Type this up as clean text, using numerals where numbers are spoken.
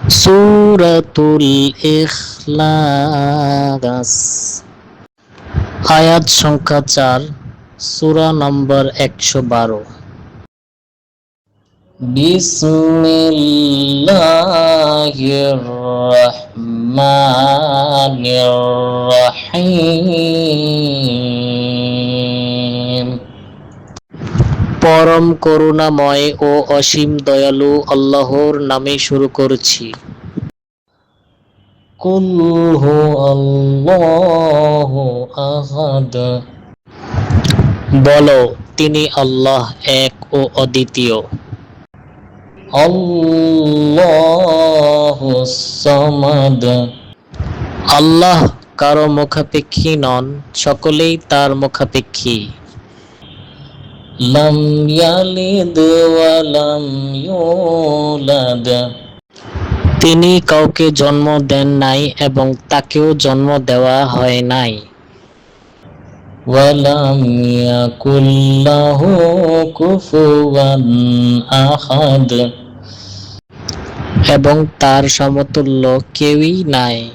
সূরাতুল ইখলাস। আয়াত সংখ্যা 4, সূরা নম্বর 112। বিসমিল্লাহির রহমানির রহিম। পরম করুণাময় ও অসীম দয়ালু আল্লাহর নামে শুরু করছি। কুল হুয়াল্লাহু আহাদ। বলো, তিনি আল্লাহ এক ও অদ্বিতীয়। আল্লাহুস সামাদ। আল্লাহ কারো মুখাপেক্ষী নন, সকলেই তার মুখাপেক্ষী। লাম ইয়ালিদ ওয়া লাম ইউলাদ। তিনি কাউকে জন্ম দেন নাই এবং তাকেও জন্ম দেওয়া হয় নাই। ওয়া লাম ইয়াকুল লাহু কুফুয়ান আহাদ। এবং তার সমতুল্য কেউই নাই।